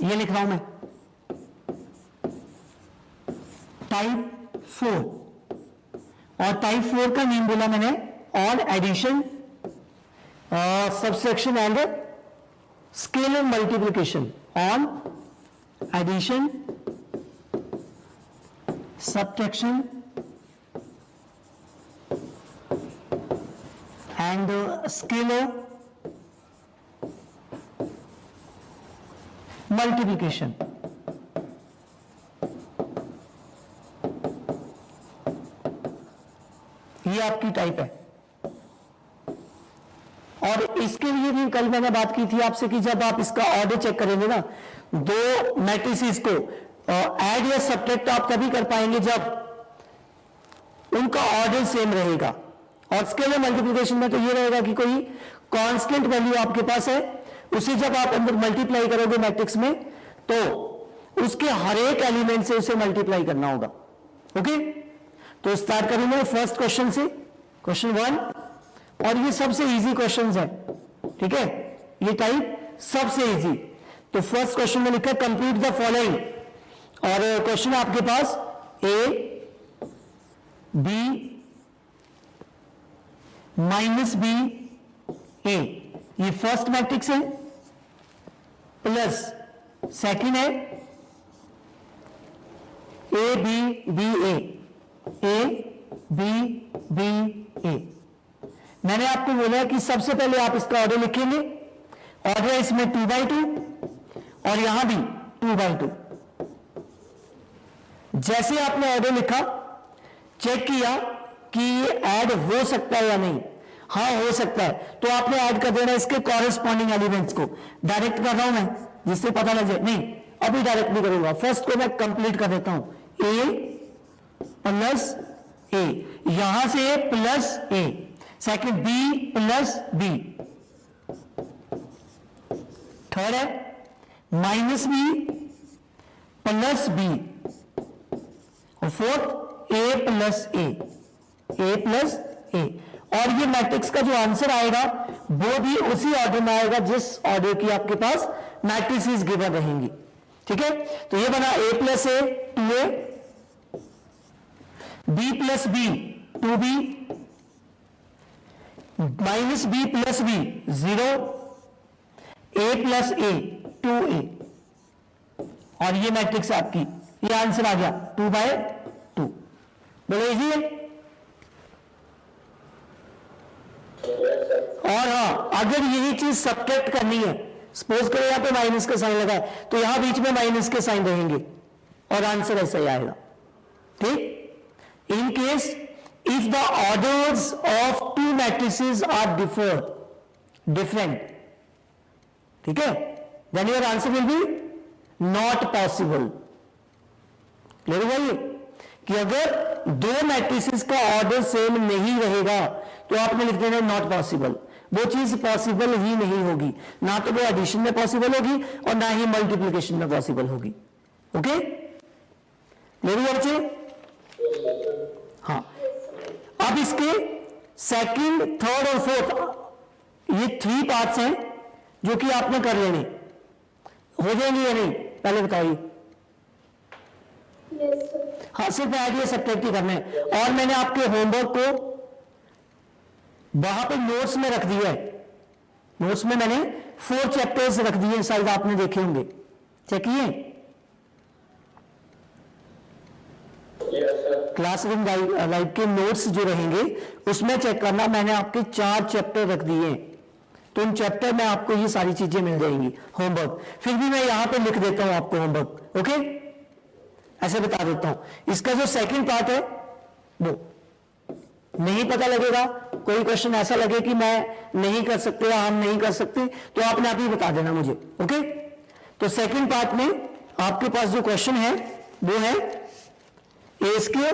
ये लिख रहा हूं मैं टाइप 4, और टाइप 4 का नेम बोला मैंने on addition subsection and scalar multiplication, on addition subtraction and scalar multiplication. ये आपकी टाइप है। और इसके लिए भी कल मैंने बात की थी आपसे कि जब आप इसका ऑर्डर चेक करेंगे ना, दो मैट्रिसेस को ऐड या सब्ट्रैक्ट आप तभी कर पाएंगे जब उनका ऑर्डर सेम रहेगा। और स्केलर मल्टीप्लिकेशन में तो ये रहेगा कि कोई कांस्टेंट वैल्यू आपके पास है, उसे जब आप अंदर मल्टीप्लाई करोगे मैट्रिक्स में तो उसके हर एक एलिमेंट से उसे मल्टीप्लाई करना होगा। ओके, तो स्टार्ट करेंगे फर्स्ट क्वेश्चन से, क्वेश्चन 1, और ये सबसे इजी क्वेश्चंस है, ठीक है, ये टाइप सबसे इजी। तो फर्स्ट क्वेश्चन में लिखा कंप्लीट द फॉलोइंग, और क्वेश्चन आपके पास A B minus B A, ये फर्स्ट मैट्रिक्स है, प्लस सेकंड है A B B A, A B B A. मैंने आपको बोला कि सबसे पहले आप इसका ऑर्डर लिखेंगे, ऑर्डर है इसमें 2/2 और यहां भी 2/2। जैसे आपने ऑर्डर लिखा, चेक किया कि ये ऐड हो सकता है या नहीं, हाँ हो सकता है, तो आपने ऐड कर देना इसके कॉरेस्पॉन्डिंग एलिमेंट्स को। डायरेक्ट कर रहा हूं मैं जिससे पता लग जाए, नहीं अभी डायरेक्ट नहीं करूंगा, फर्स्ट को मैं कंप्लीट कर देता हूं, ए प्लस ए, यहां से plus A, second B plus B, third है माइनस बी प्लस बी, और fourth A plus A, A plus A. और ये मैट्रिक्स का जो आंसर आएगा वो भी उसी ऑर्डर में आएगा जिस ऑर्डर की आपके पास मैट्रिसेस गिवन रहेंगी, ठीक है। तो ये बना A plus A 2a, B plus B 2b, minus B plus B 0, A plus A 2a, और ये मैट्रिक्स आपकी, ये आंसर आ गया 2/2। बोलो इजी है। और हाँ, अगर यही चीज सब्ट्रैक्ट करनी है, सपोज करो यहां पे माइनस का साइन लगा है, तो यहां बीच में माइनस के साइन रहेंगे और आंसर ऐसा ही आएगा, ठीक। In case if the orders of two matrices are different, ठीक है, then your answer will be not possible. Clear हुआ ये कि अगर दो मैट्रिसेस का ऑर्डर सेम नहीं रहेगा तो आपने लिख देना नॉट पॉसिबल, वो चीज पॉसिबल ही नहीं होगी, ना तो वो एडिशन में पॉसिबल होगी और ना ही मल्टीप्लिकेशन में पॉसिबल होगी। ओके, मेरी बच्चे, हाँ। अब इसके सेकंड, थर्ड और फोर्थ, ये 3 पार्ट्स हैं जो कि आपने कर लेने, हो जाएंगे या नहीं पहले बताइए। हाँ, सिर्फ ऐड या सब्ट्रैक्ट ही करना है। और मैंने आपके होमवर्क को वहां पे नोट्स में रख दिया है, नोट्स में मैंने 4 चैप्टर्स रख दिए, शायद आपने देखे होंगे, चेक किए। क्लासरूम लाइव के नोट्स जो रहेंगे उसमें चेक करना, मैंने आपके 4 चैप्टर रख दिए हैं, तो उन चैप्टर में आपको ये सारी चीजें मिल जाएंगी होमवर्क। फिर भी मैं यहां पे लिख देता हूं आपको होमवर्क, ओके, ऐसे बता देता हूं। इसका जो सेकंड पार्ट है वो नहीं पता लगेगा, कोई क्वेश्चन ऐसा लगे कि मैं नहीं कर सकते या हम नहीं कर सकते, तो आपने आप ही बता देना मुझे, ओके। तो सेकंड पार्ट में आपके पास जो क्वेश्चन है वो है A square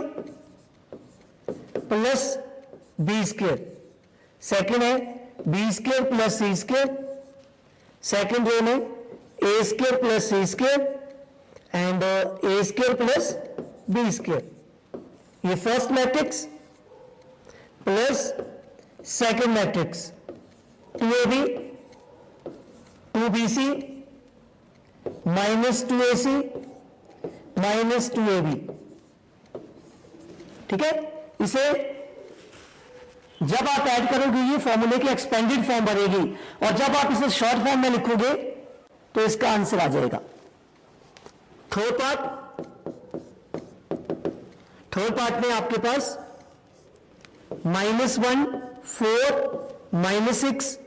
plus B square, second है B square plus C square, second row में A square plus C square and A square plus B square. ये first matrix plus second matrix 2ab 2bc -2ac -2ab, ठीक है। इसे जब आप add करोगे ये फॉर्मूले की एक्सपेंडेड फॉर्म बनेगी, और जब आप इसे शॉर्ट फॉर्म में लिखोगे तो इसका आंसर आ जाएगा। थर्ड पार्ट में आपके पास -1 4 -6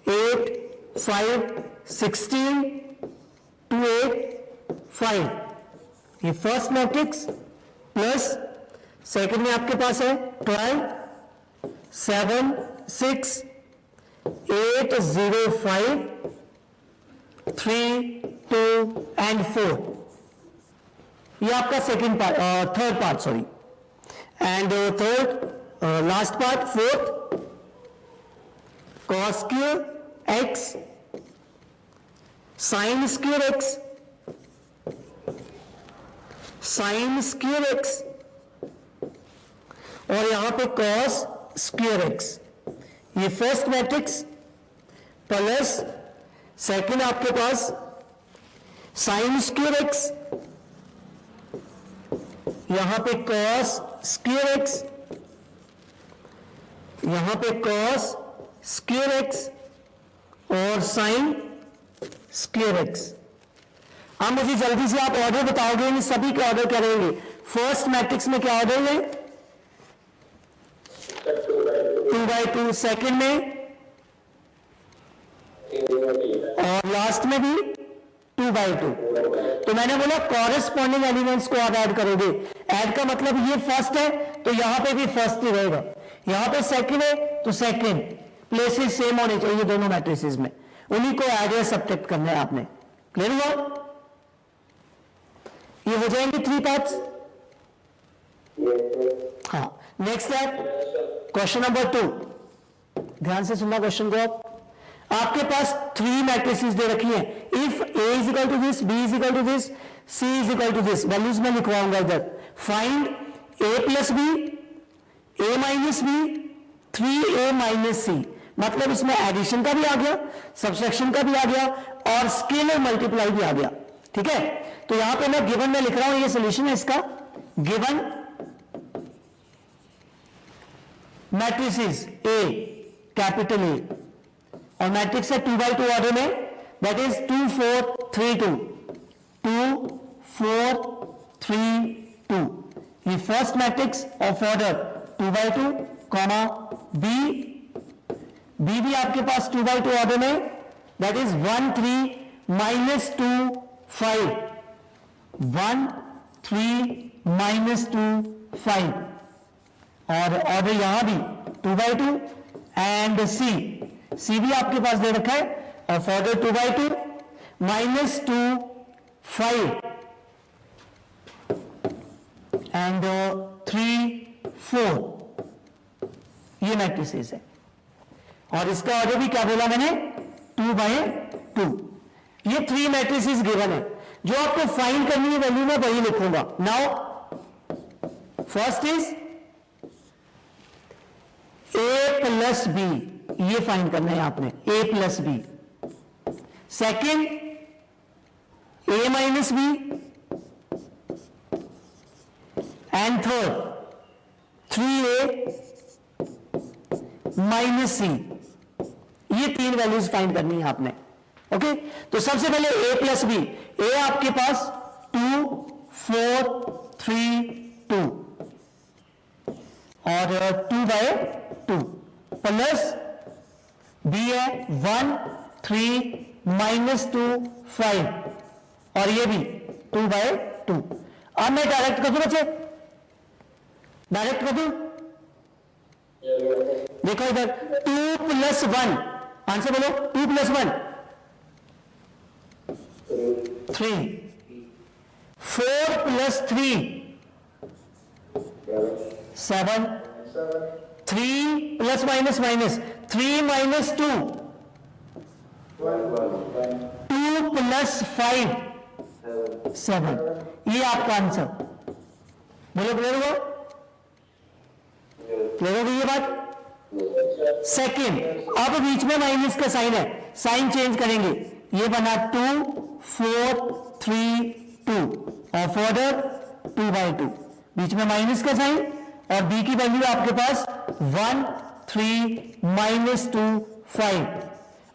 8 5 16 2 8 5, ये फर्स्ट मैट्रिक्स, प्लस सेकंड में आपके पास है 12 7 6 8 0 5 3 2 एंड 4, ये आपका second part, third part sorry, and third last part fourth, cos square x sin square x sin square x, और यहां पे cos square x, ये फर्स्ट मैट्रिक्स, प्लस सेकंड आपके पास sin square x, यहां पे cos square x, यहां पे cos square x और sin square x। अब मुझे जल्दी से आप ऑर्डर बताओगे, इन सभी के ऑर्डर क्या रहेंगे। फर्स्ट मैट्रिक्स में क्या ऑर्डर है, 2/2, सेकंड में और लास्ट में भी 2/2। तो मैंने बोला कॉरेस्पॉन्डिंग एलिमेंट्स को आप ऐड करोगे, ऐड का मतलब ये फर्स्ट है तो यहां पे भी फर्स्ट ही रहेगा, यहां पे सेकंड है तो सेकंड, प्लेसेस सेम होने चाहिए दोनों मैट्रिसेस में, उन्हीं को ऐड या सब्ट्रैक्ट करना है आपने। क्लियर हुआ, ये हो जाएंगे 3 पार्ट्स। हाँ, नेक्स्ट है क्वेश्चन नंबर 2, ध्यान से सुनना क्वेश्चन को। आपके पास 3 मैट्रिसेस दे रखी है, इफ a is equal to this, b is equal to this, c is equal to this, values में लिखवाऊंगा इधर। Find a plus b, a minus b, 3a minus c, मतलब इसमें एडिशन का भी आ गया, सब्सट्रैक्शन का भी आ गया और स्केलर मल्टीप्लाई भी आ गया, ठीक है। तो यहां पे मैं गिवन में लिख रहा हूं, ये सोल्यूशन है इसका। Given matrices a, capital A, और मैट्रिक्स है 2/2 ऑर्डर में, दैट इज 2 4 3 2, 2 4 3 2, ये first matrix of order 2/2, comma B भी आपके पास 2/2 ऑर्डर में, दैट इज 1 3 -2 5, 1 3 -2 5, और ऑर्डर यहां भी 2/2, एंड सी भी आपके पास दे रखा है ऑफ ऑर्डर 2/2 -2 5 एंड 3 4, ये मैट्रिसेस है, और इसका ऑर्डर भी क्या बोला मैंने, 2/2। ये 3 मैट्रिसेस गिवन है, जो आपको फाइंड करनी है वैल्यू में वही लिखूंगा। Now first is a plus B, ये फाइंड करना है आपने, a plus B. Second a minus B, and third 3a minus C, ये 3 वैल्यूज फाइंड करनी है आपने। ओके, तो सबसे पहले a प्लस बी, a आपके पास 2 4 3 2 और 2/2, प्लस b है 1 3 -2 5, और ये भी 2/2। अब मैं डायरेक्ट कर दूं बच्चे, डायरेक्ट कर दूं, देखो इधर 2 + 1, आंसर बोलो, 2 + 1 3, 4 + 3 7, 3 प्लस माइनस माइनस 3 - 2 2 + 5 7, ये आपका आंसर। बोलो क्लियर हुआ, क्लियर हो गई ये बात। सेकंड, अब बीच में माइनस का साइन है, साइन चेंज करेंगे, ये बना 2 4 3 2 ऑफ ऑर्डर 2/2, बीच में माइनस का साइन, और b की वैल्यू आपके पास 1 3 -2 5।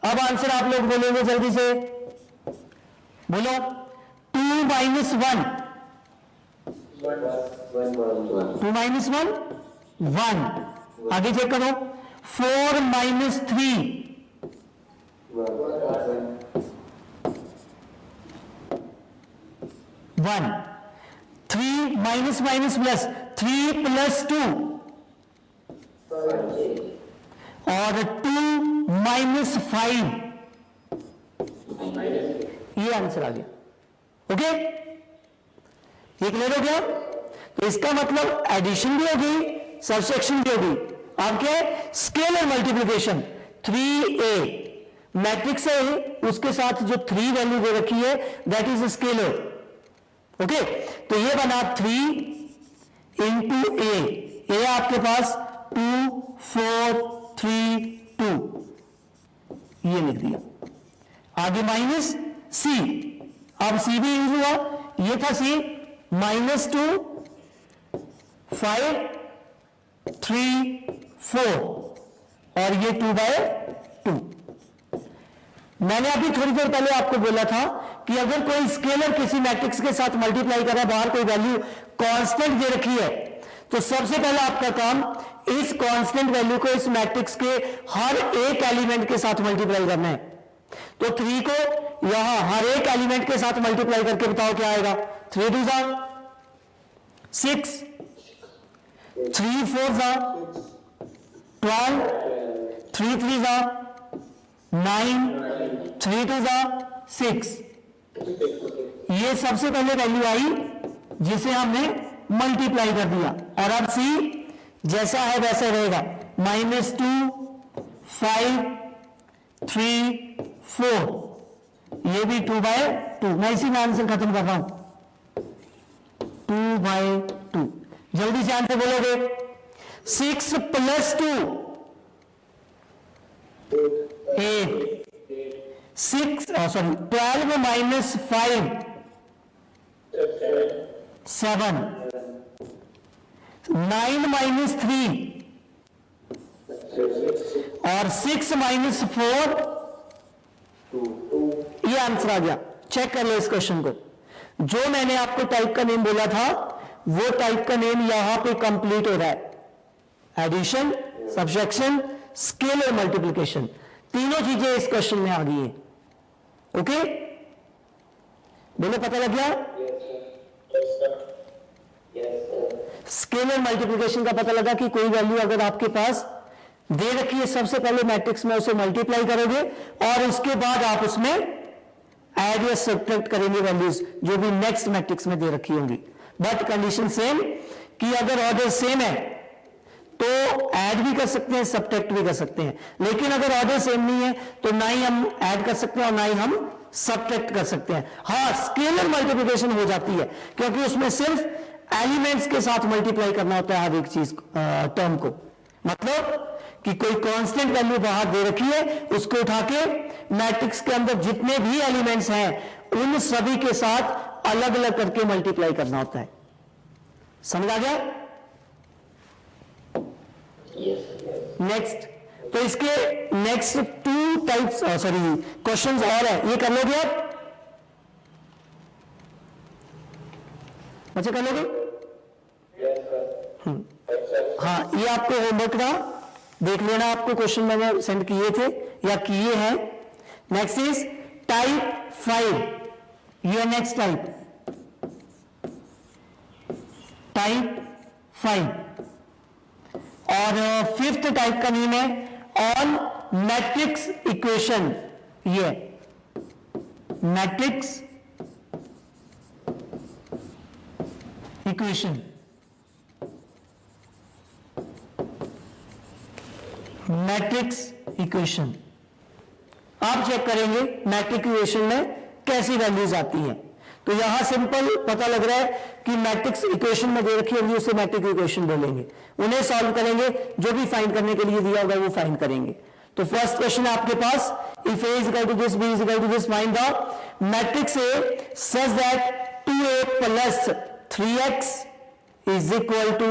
अब आंसर आप लोग बोलेंगे जल्दी से, बोलो 2 - 1 2 - 1 1, आगे चेक करो 4 - 3 1, 3 माइनस माइनस प्लस 3 + 2 और 2 - 5, ये आंसर आ गया। ओके, ये क्लियर हो गया? तो इसका मतलब एडिशन भी होगी, सबट्रैक्शन भी होगी। आप क्या है, स्केलर मल्टीप्लिकेशन। 3a मैट्रिक्स है, उसके साथ जो 3 वैल्यू दे रखी है दैट इज स्केलर। ओके, तो ये बना 3 × a, ये आपके पास 2 4 3 2, ये लिख दिया। आगे माइनस c, अब c भी यूज हुआ, ये था c -2 5 3 4 और ये 2/2। मैंने अभी थोड़ी देर पहले आपको बोला था कि अगर कोई स्केलर किसी मैट्रिक्स के साथ मल्टीप्लाई कर रहा है, बाहर कोई वैल्यू कांस्टेंट दे रखी है, तो सबसे पहले आपका काम इस कांस्टेंट वैल्यू को इस मैट्रिक्स के हर एक एलिमेंट के साथ मल्टीप्लाई करना है। तो 3 को यहां हर एक एलिमेंट के साथ मल्टीप्लाई करके बताओ क्या आएगा। 3 2 6, 3 4 12, 3 3 9, 3 2 6। ये सबसे पहले वैल्यू आई जिसे हमने मल्टीप्लाई कर दिया, और अब c जैसा है वैसा रहेगा। -2 5 3 4, ये भी 2/2। मैं इसी में आंसर खत्म कर रहा हूं, 2/2। जल्दी से आंसर बोलोगे। 6 + 2 8, 12 - 5 7, 9 - 3 और 6 - 4 ये आंसर आ गया। चेक कर लो इस क्वेश्चन को। जो मैंने आपको टाइप का नेम बोला था वो टाइप का नेम यहां पे कंप्लीट हो रहा है। एडिशन, सब्ट्रैक्शन, स्केलर मल्टीप्लिकेशन, तीनों चीजें इस क्वेश्चन में आ गई हैं। ओके, बोलो पता लग गया? स्केलर मल्टीप्लिकेशन का पता लगा कि कोई वैल्यू अगर आपके पास दे रखी है, सबसे पहले मैट्रिक्स में उसे मल्टीप्लाई करोगे और उसके बाद आप उसमें ऐड या सब्ट्रैक्ट करेंगे वैल्यूज जो भी नेक्स्ट मैट्रिक्स में दे रखी होंगी। बट कंडीशन सेम कि अगर ऑर्डर सेम है तो ऐड भी कर सकते हैं, सब्ट्रैक्ट भी कर सकते हैं। लेकिन अगर ऑर्डर सेम नहीं है तो ना ही हम ऐड कर सकते हैं और ना ही हम सब्ट्रैक्ट कर सकते हैं। हाँ, स्केलर मल्टीप्लिकेशन हो जाती है क्योंकि उसमें सिर्फ एलिमेंट्स के साथ मल्टीप्लाई करना होता है हर एक चीज टर्म को। मतलब कि कोई कांस्टेंट वैल्यू बाहर दे रखी है, उसको उठा के मैट्रिक्स के अंदर जितने भी एलिमेंट्स हैं उन सभी के साथ अलग अलग करके मल्टीप्लाई करना होता है। समझ आ गया? नेक्स्ट, तो इसके नेक्स्ट 2 टाइप्स क्वेश्चंस और है, ये कर लोगे आप? बच्चे कर लोगे? हाँ, ये आपको होमवर्क था, देख लेना। आपको क्वेश्चन मैंने सेंड किए थे या किए हैं। नेक्स्ट इज टाइप 5, ये नेक्स्ट टाइप 5 और 5th टाइप का नेम है ऑन मैट्रिक्स इक्वेशन। ये मैट्रिक्स इक्वेशन, मैट्रिक्स इक्वेशन। आप चेक करेंगे मैट्रिक्स इक्वेशन में कैसी वैल्यूज आती हैं। तो यहां सिंपल पता लग रहा है कि मैट्रिक्स इक्वेशन में दे रखी होगी उसे मैट्रिक्स इक्वेशन बोलेंगे। उन्हें सॉल्व करेंगे, जो भी फाइंड करने के लिए दिया होगा वो फाइंड करेंगे। तो फर्स्ट क्वेश्चन आपके पास if A is equal to this, B is equal to this, find the matrix A such that 2A plus 3x is equal to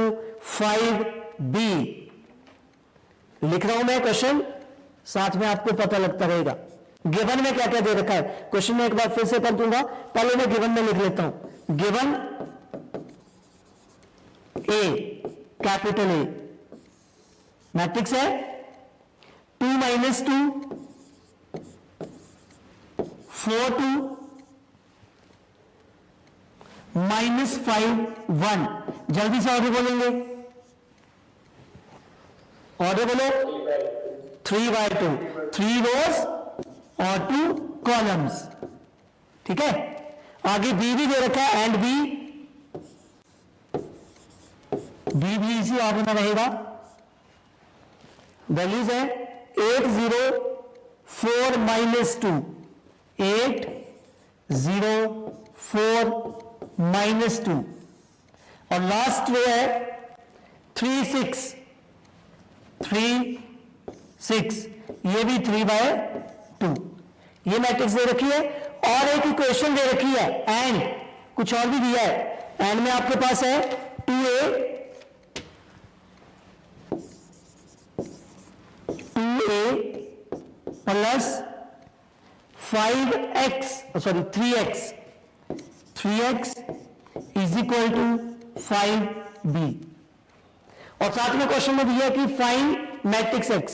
5B. लिख रहा हूं मैं क्वेश्चन, साथ में आपको पता लगता रहेगा गिवन में क्या क्या दे रखा है. क्वेश्चन में एक बार फिर से कर दूंगा, पहले मैं गिवन में लिख लेता हूं. Given A, capital A, matrix है 2 - 2 4 2 -5 1. जल्दी से ऑर्डर बोलेंगे, ऑर्डर बोलो. 3/2, 3 रोज और 2 कॉलम्स. ठीक है, आगे बी भी दे रखा है, एंड बी भी इसी ऑर्डर में रहेगा. वैल्यूज है 8 0 4 -2, 8 0 4 -2, और लास्ट रो है 3 6 3 6, ये भी 3/2. ये मैट्रिक्स दे रखी है, और एक इक्वेशन दे रखी है, एंड कुछ और भी दिया है. एंड में आपके पास है 2A plus 5x, sorry 3x is equal to 5B. और साथ में क्वेश्चन में दिया कि फाइंड मैट्रिक्स x.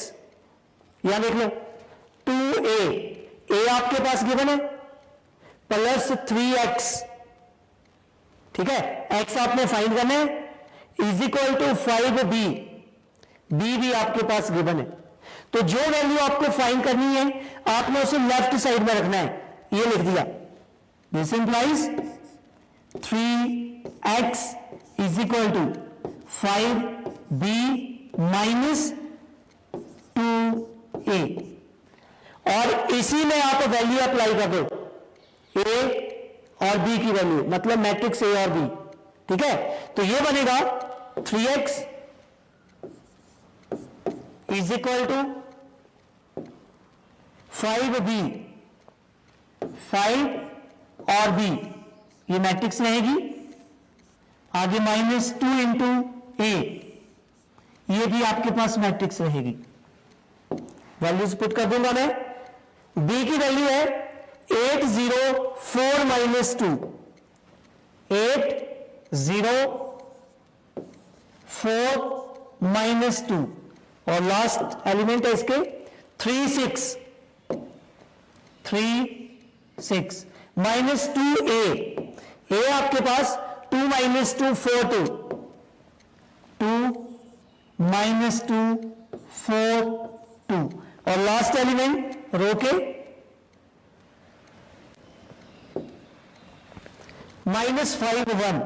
यहां देख लो 2A, A आपके पास गिवन है, प्लस 3x, ठीक है, x आपने फाइंड करना है, is equal to 5B. B भी आपके पास गिवन है. तो जो वैल्यू आपको फाइंड करनी है आपने उसे लेफ्ट साइड में रखना है, ये लिख दिया. This implies 3x is equal to 5B minus 2A, और इसी में आप वैल्यू अप्लाई कर दो, A और B की वैल्यू, मतलब मैट्रिक्स A और B. ठीक है, तो ये बनेगा 3x is equal to 5B, 5 और B, ये मैट्रिक्स रहेगी. आगे -2 इंटू A, ये भी आपके पास मैट्रिक्स रहेगी. वैल्यूज पुट कर दूंगा मैं. B की वैल्यू है 8 0 4 -2, 8 0 4 -2, और लास्ट एलिमेंट है इसके 3 6 -2A. A आपके पास 2 - 2 4 2, 2 -2 4 2, और लास्ट एलिमेंट रो के -5 1,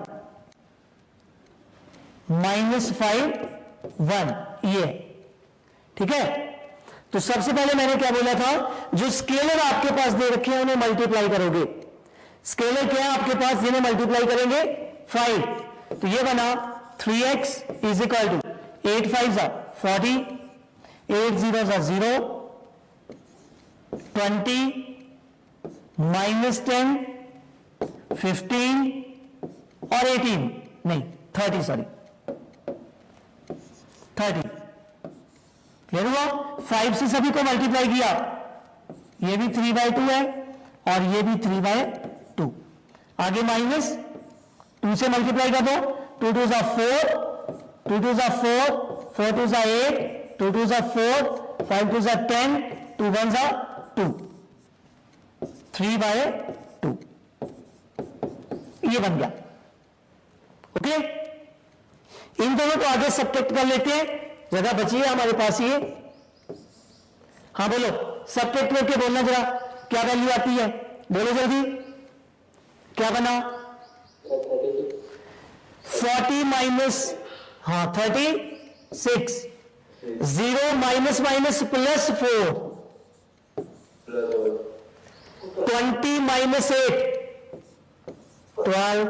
-5 1, ये. ठीक है, तो सबसे पहले मैंने क्या बोला था, जो स्केलर आपके पास दे रखे हैं उन्हें मल्टीप्लाई करोगे. स्केलर क्या है आपके पास, जिन्हें मल्टीप्लाई करेंगे 5. तो ये बना 3x इज इक्वल टू 8 5 40, 8 0 0, 20 -10 15 और 18 नहीं 30, सॉरी 30. क्लियर हुआ. 5 से सभी को मल्टीप्लाई किया, ये भी 3/2 है और ये भी 3/2. आगे -2 से मल्टीप्लाई कर दो, 2 2 4, 2 2 4, 4 2 8, 2 2 4, 5 2 10, 2 1 2, 3/2. ये बन गया. ओके, इन दोनों को आगे सब्ट्रैक्ट कर लेते हैं, जगह बची है हमारे पास. ये हाँ बोलो, सब्ट्रैक्ट करके बोलना जरा, क्या वैल्यू आती है, बोलो जल्दी. क्या बना 40 माइनस, हाँ 36, 0 माइनस माइनस प्लस 4, 20 माइनस 8 12,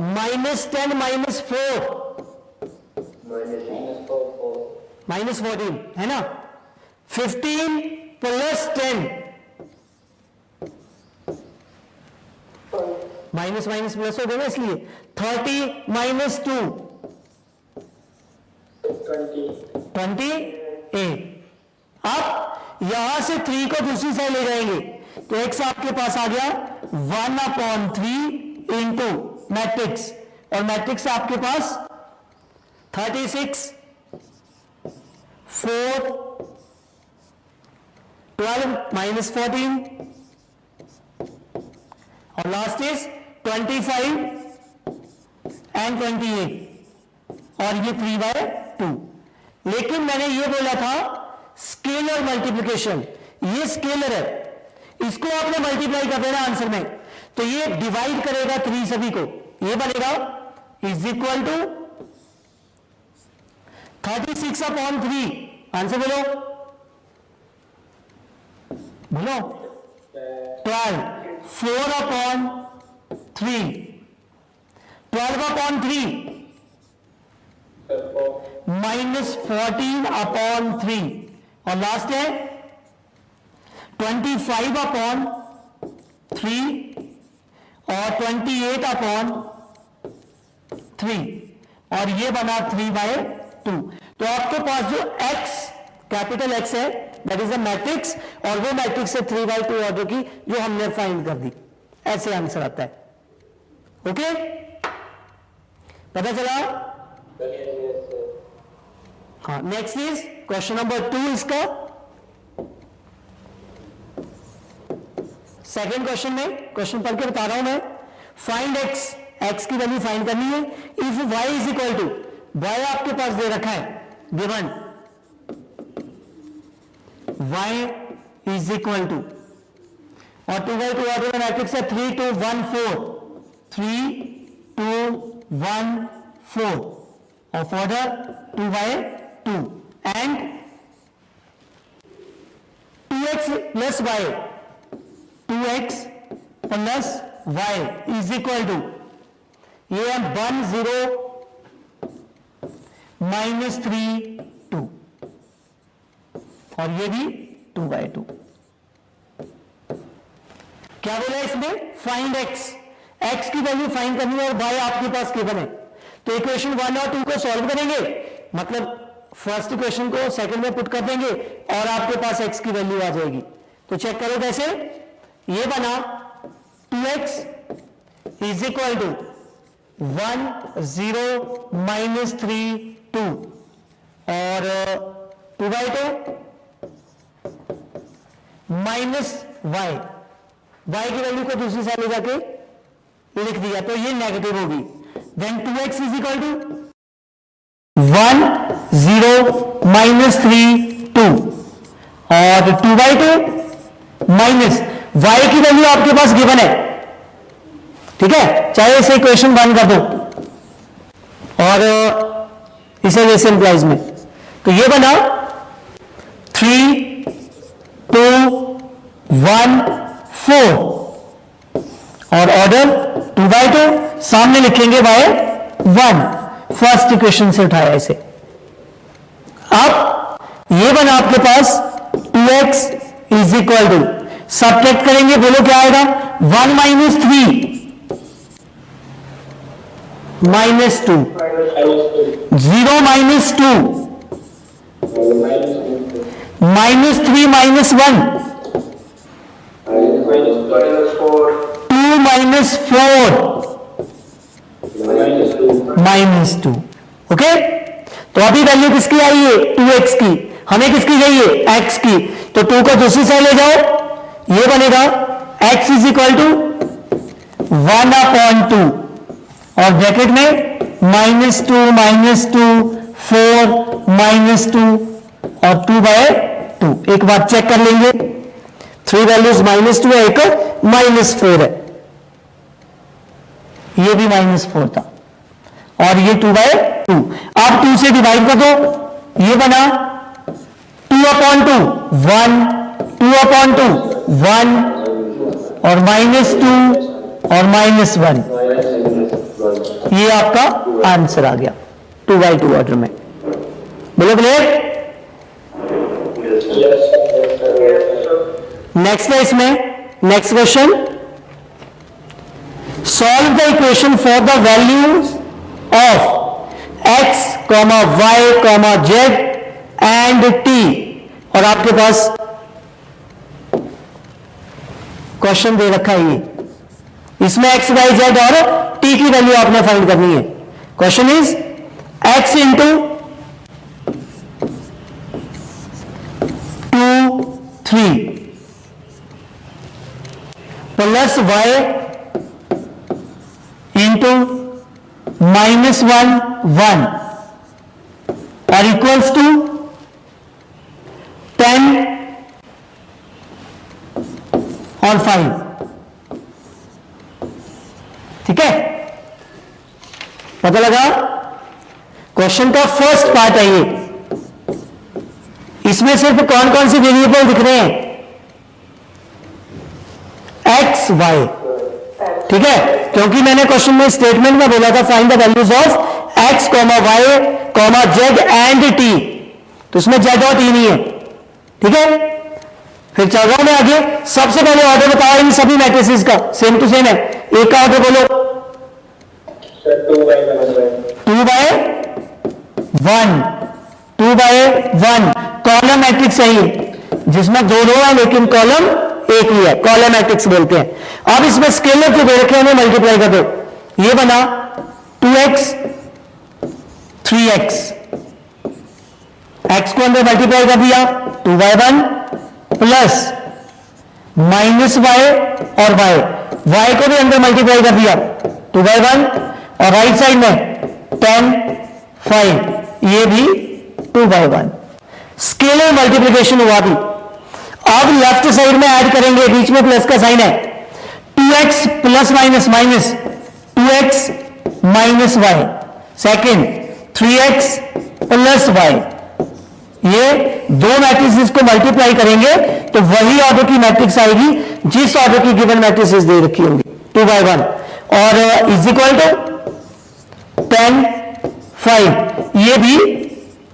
-10 -4 -14 है ना. 15 प्लस 10 माइनस माइनस प्लस हो गया ना, इसलिए 30 माइनस 2 28। अब यहां से 3 को दूसरी साइड ले जाएंगे तो x आपके पास आ गया 1/3 इंटू मैट्रिक्स, और मैट्रिक्स आपके पास 36 4 12 माइनस 14 और लास्ट इज 25 एंड 28 और ये 3/2। लेकिन मैंने ये बोला था स्केलर मल्टीप्लिकेशन, ये स्केलर है, इसको आपने मल्टीप्लाई कर देना आंसर में, तो ये डिवाइड करेगा 3 सभी को, ये बनेगा इज इक्वल टू 36/3। आंसर बोलो बोलो 12 4/3 12/3 -14/3 और लास्ट है 25/3 और 28/3 और ये बना 3/2। तो आपके पास जो x कैपिटल X है दैट इज अ मैट्रिक्स, और वो मैट्रिक्स है 3/2 ऑर्डर की जो हमने फाइंड कर दी। ऐसे आंसर आता है। ओके, पता चला? हाँ, नेक्स्ट इज क्वेश्चन नंबर 2 इसका। सेकेंड क्वेश्चन में क्वेश्चन पढ़ के बता रहा हूं मैं। फाइंड x, x की वैल्यू फाइंड करनी है। If y is equal to, y आपके पास दे रखा है given, y is equal to, और 2/2 ऑर्डर में मैट्रिक्स है 3 2 1 4 3 2 1 4 of order 2/2 and 2x plus y, 2x plus y is equal to, ये है 1 0 -3 2 और ये भी 2/2। क्या बोला इसमें? फाइंड x, x की वैल्यू फाइंड करनी है और y आपके पास गिवन है। तो इक्वेशन 1 और 2 को सॉल्व करेंगे, मतलब फर्स्ट इक्वेशन को सेकंड में पुट कर देंगे और आपके पास x की वैल्यू आ जाएगी। तो चेक करो कैसे। ये बना 2x इज इक्वल टू 1 0 -3 2 और 2/2 माइनस y, y की वैल्यू को दूसरी साइड ले जाके लिख दिया तो ये नेगेटिव होगी। Then 2x is equal to 1 0 -3 2 और 2/2 माइनस y की वैल्यू आपके पास गिवन है, ठीक है, चाहे इसे इक्वेशन 1 कर दो और इसे जैसे इंप्लाइज में, तो ये बना 3 2 1 4 और ऑर्डर 2/2 सामने लिखेंगे बाय 1, फर्स्ट इक्वेशन से उठाया इसे। अब ये बना आपके पास 2x is equal to, subtract करेंगे, बोलो क्या आएगा? 1 -3 -2 0 -2 -3 -1 2 -4 -2। ओके, तो अभी वैल्यू किसकी आई है? 2x की। हमें किसकी चाहिए? x की। तो 2 को दूसरी साइड ले जाओ, ये बनेगा x इज इक्वल टू 1/2 और ब्रैकेट में -2 -2 4 -2 और 2/2। एक बार चेक कर लेंगे, 3 वैल्यूज -2 है, एक -4 है, ये भी -4 था और ये 2/2। अब 2 से डिवाइड कर दो, ये बना 2/2 1 2/2 1 और -2 और -1, ये आपका आंसर आ गया 2/2 ऑर्डर में। बोलो क्लियर? नेक्स्ट है इसमें, next question solve the equation for the values of x, y, z and t। और आपके पास क्वेश्चन दे रखा है ये, इसमें x, y, z और t की वैल्यू आपने फाइंड करनी है। Question is x into 2, 3 plus y into -1, 1 और इक्वल्स टू 10 और 5। ठीक है, पता लगा? क्वेश्चन का फर्स्ट पार्ट है ये। इसमें सिर्फ कौन कौन सी वेरिएबल दिख रहे हैं? X, y. ठीक है, क्योंकि मैंने क्वेश्चन में स्टेटमेंट में बोला था find the values of x, y, z and t, तो इसमें जेड और टी नहीं है। ठीक है, फिर चल रहा हूं मैं आगे। सबसे पहले ऑर्डर बताओ इन सभी मैट्रिसेस का, सेम टू सेम है। एक का ऑर्डर बोलो, 2 बाय 1 कॉलम मैट्रिक्स है ये, जिसमें 2 रो है लेकिन कॉलम एक ही है, कॉलम मैट्रिक्स बोलते हैं। अब इसमें स्केलर जो दे रखे हैं उन्हें मल्टीप्लाई कर दो। ये बना 2x 3x, x को अंदर मल्टीप्लाई कर दिया 2y1 प्लस -y और y को भी अंदर मल्टीप्लाई कर दिया 2y1 और राइट साइड में 10 5, ये भी 2y1। स्केलर मल्टीप्लिकेशन हुआ भी। अब लेफ्ट साइड में ऐड करेंगे, बीच में प्लस का साइन है, 2x plus minus minus 2x minus y, second 3x plus y। ये दो मैट्रिसेस को मल्टीप्लाई करेंगे तो वही ऑर्डर की मैट्रिक्स आएगी जिस ऑर्डर की गिवन मैट्रिसेस दे रखी होंगी 2/1 और इज इक्वल टू 10 5, ये भी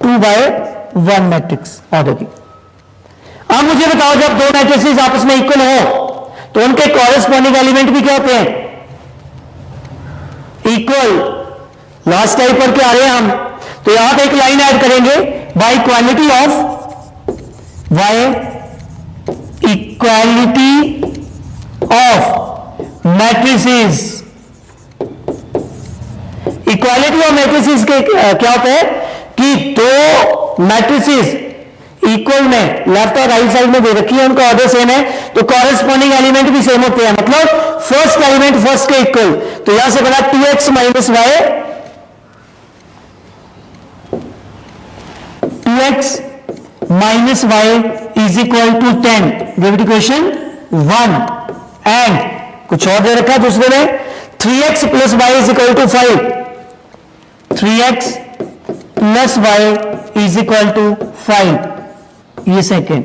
2/1 मैट्रिक्स ऑर्डर की। अब मुझे बताओ, जब दो मैट्रिसेस आपस में इक्वल हो तो उनके कॉरेस्पॉन्डिंग एलिमेंट भी क्या होते हैं? इक्वल। लास्ट टाइप पर क्या आ रहे हैं हम, तो यहां पे एक लाइन ऐड करेंगे, by equality of y, equality of matrices. Equality of matrices के क्या होता है कि दो मैट्रिसेस इक्वल में लेफ्ट और राइट साइड में दे रखी है, उनका ऑर्डर सेम है तो कॉरेस्पॉन्डिंग एलिमेंट भी सेम होते हैं, मतलब फर्स्ट एलिमेंट फर्स्ट के इक्वल। तो यहां से बना 2x minus y, 2x minus y is equal to 10, give equation 1। And कुछ और दे रखा है दूसरे में, 3x plus y is equal to 5, 3x plus y is equal to 5, ये सेकेंड।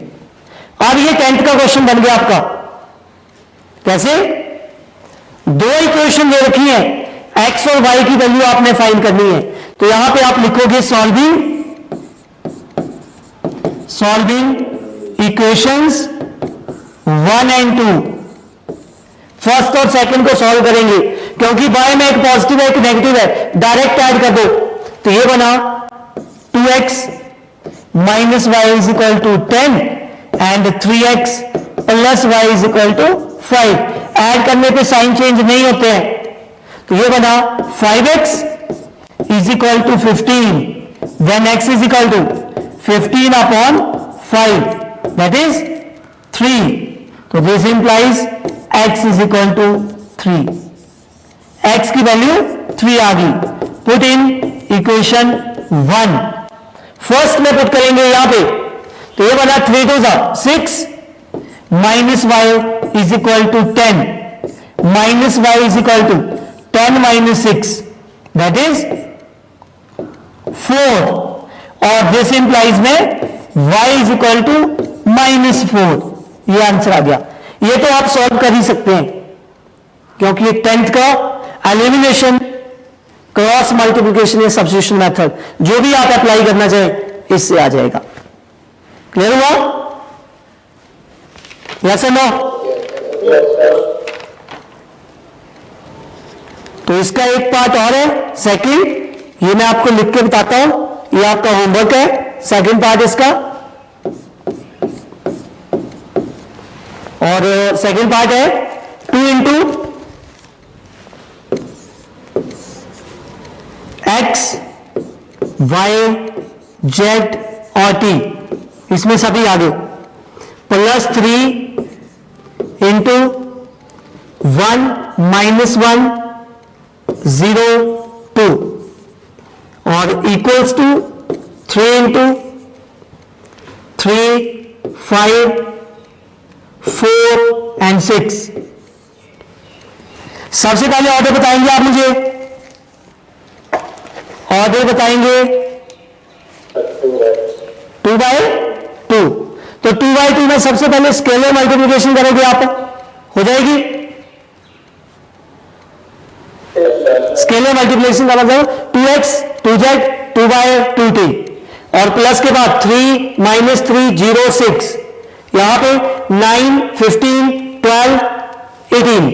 अब ये 10th का क्वेश्चन बन गया आपका। कैसे? दो इक्वेशन दे रखी है, x और y की वैल्यू आपने फाइंड करनी है, तो यहां पे आप लिखोगे सॉल्विंग इक्वेशंस 1 एंड 2। फर्स्ट और सेकंड को सॉल्व करेंगे, क्योंकि y में एक पॉजिटिव है एक नेगेटिव है, डायरेक्ट ऐड कर दो। तो ये बना 2x minus y is equal to 10 and 3x plus y is equal to 5। Add करने पे साइन चेंज नहीं होते हैं, तो ये बना 5x is equal to 15, then x is equal to 15 upon 5, that is 3। तो this implies x is equal to 3। x की वैल्यू 3 आ गई। पुट इन इक्वेशन 1, फर्स्ट में पुट करेंगे यहां पे, तो ये बना 3 2 6 minus y is equal to 10, minus y is equal to 10 minus 6, that is 4। और दिस इंप्लाइज में y इज इक्वल टू -4, ये आंसर आ गया। ये तो आप सॉल्व कर ही सकते हैं, क्योंकि 10th का एलिमिनेशन, क्रॉस मल्टीप्लिकेशन या सब्स्टिट्यूशन मेथड, जो भी आप अप्लाई करना चाहें इससे आ जाएगा। क्लियर हुआ? यस और नो? तो इसका एक पार्ट और है सेकंड, ये मैं आपको लिख के बताता हूं, ये आपका होमवर्क है। सेकंड पार्ट इसका, और सेकंड पार्ट है 2 इंटू एक्स वाई जेड और टी, इसमें सभी आगे, प्लस 3 इंटू 1 माइनस 1 0 2 और इक्वल्स टू 3 इंटू 3 5 4 एंड 6। सबसे पहले ऑर्डर बताएंगे आप मुझे, ऑर्डर बताएंगे 2 बाय 2। तो 2 बाय 2 में सबसे पहले स्केलर मल्टीप्लिकेशन करोगे आप, हो जाएगी स्केलर मल्टीप्लिकेशन का मतलब 2x 2z 2y 2t, और प्लस के बाद 3 माइनस 3 0 6, यहां पे 9 15 12 18।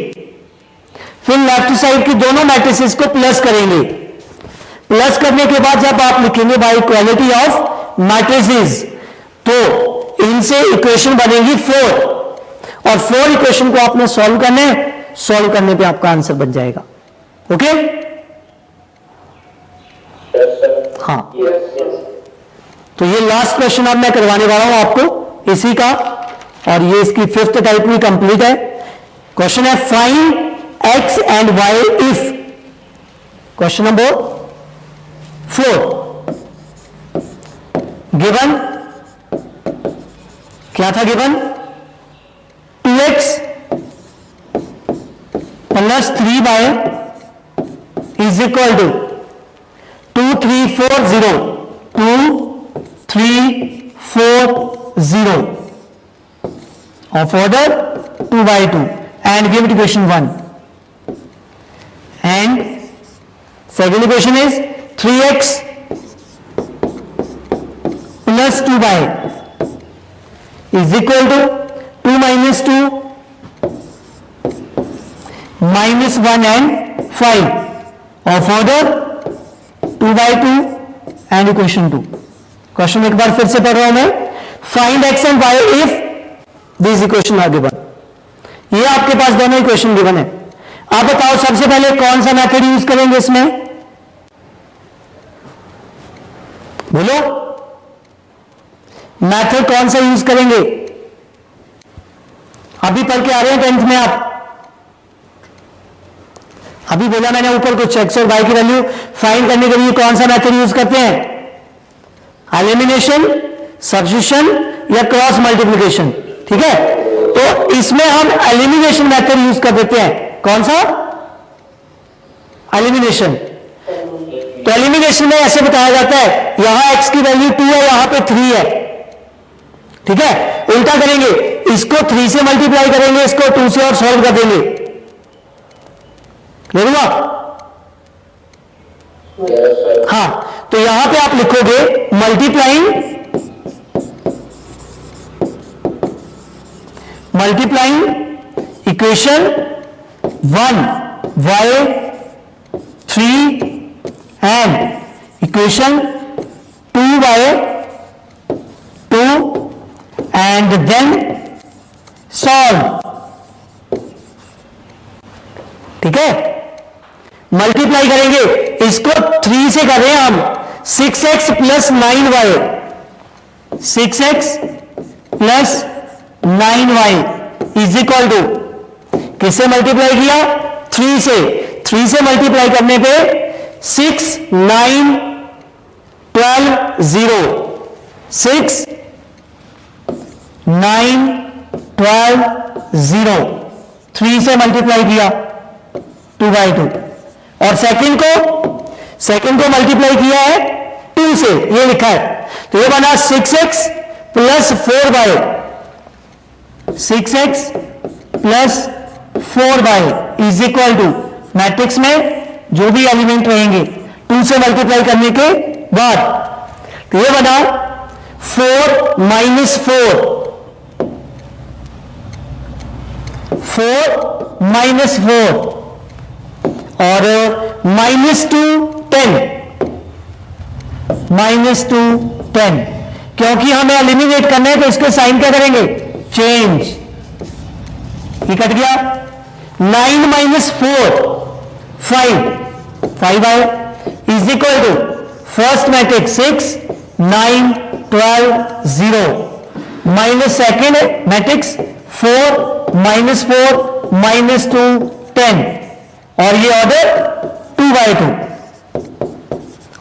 फिर लेफ्ट साइड की दोनों मैट्रिसेस को प्लस करेंगे। प्लस करने के बाद जब आप लिखेंगे बाय इक्वालिटी ऑफ मैट्रिसेस, तो इनसे इक्वेशन बनेगी 4, और 4 इक्वेशन को आपने सॉल्व करने, सॉल्व करने पे आपका आंसर बन जाएगा। ओके हाँ, तो ये लास्ट क्वेश्चन अब मैं करवाने वाला हूं आपको इसी का, और ये इसकी 5th टाइप में कंप्लीट है। क्वेश्चन है find x and y if, question number 4 given, क्या था given, 2x plus 3y is equal to 2 3 4 0 2 3 4 0 of order 2 by 2 and give it equation 1, and second equation is 3x plus 2y is equal to 2 minus 2 minus 1 and 5 of order 2 by 2 and equation 2। Question एक बार फिर से पढ़ रहा हूं मैं, find x and y if this equation are given. ये आपके पास दोनों इक्वेशन गिवन है। आप बताओ सबसे पहले कौन सा मेथड यूज करेंगे इसमें, बोलो मेथड कौन सा यूज करेंगे। अभी पढ़ के आ रहे हैं 10th में आप, अभी बोला मैंने ऊपर कुछ एक्स और वाई की वैल्यू फाइंड करने के लिए कौन सा मेथड यूज करते हैं, एलिमिनेशन, सब्स्टिट्यूशन या क्रॉस मल्टीप्लिकेशन। ठीक है, तो इसमें हम एलिमिनेशन मेथड यूज कर देते हैं। कौन सा, एलिमिनेशन। तो एलिमिनेशन में ऐसे बताया जाता है, यहां x की वैल्यू 2 है, यहां पे 3 है। ठीक है, उल्टा करेंगे, इसको 3 से मल्टीप्लाई करेंगे, इसको 2 से और सॉल्व कर देंगे। ले लूंगा हाँ, तो यहां पे आप लिखोगे multiplying equation 1 y 3 and equation 2y 2 and then solve. ठीक है, मल्टीप्लाई करेंगे, इसको 3 से कर रहे हैं हम, 6x plus 9y 6x plus 9y is equal to, किससे मल्टीप्लाई किया, 3 से। 3 से मल्टीप्लाई करने पे 6 9 12 0 6 9 12 0 3 से मल्टीप्लाई किया 2 by 2, और सेकंड को मल्टीप्लाई किया है 2 से, ये लिखा है, तो ये बना 6x plus 4y 6x plus 4y is equal to, matrix में जो भी एलिमेंट रहेंगे 2 से मल्टीप्लाई करने के बाद, तो ये बना 4 माइनस 4 माइनस 4, और -2 10, -2 10, क्योंकि हमें एलिमिनेट करना है तो इसके साइन क्या करेंगे, चेंज, ये कट गया। 9 - 4 5 आए, is equal to first matrix 6 9 12 0 minus second matrix 4 -4 -2 10, और ये ऑर्डर 2/2।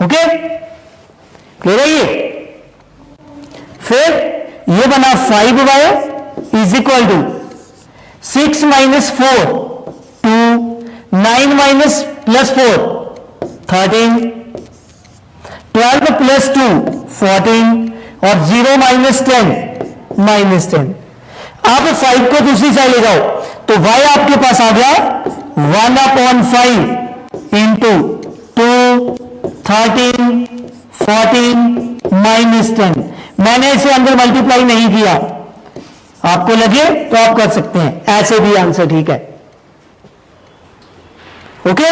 ओके, क्लियर है ये। फिर ये बना 5y इज इक्वल टू 6 - 4 2, 9 + 4 13, 12 + 2 14, और 0 - 10 -10। आप 5 को दूसरी साइड ले जाओ तो y आपके पास आ गया 1/5 इंटू 2 13 14 -10। मैंने इसे अंदर मल्टीप्लाई नहीं किया, आपको लगे तो आप कर सकते हैं, ऐसे भी आंसर ठीक है। ओके,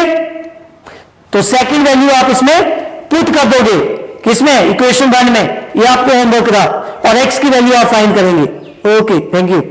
तो सेकंड वैल्यू आप इसमें पुट कर दोगे, किसमें, इक्वेशन 1 में, ये आपको होमवर्क रहा, और x की वैल्यू आप फाइंड करेंगे। Okay, thank you.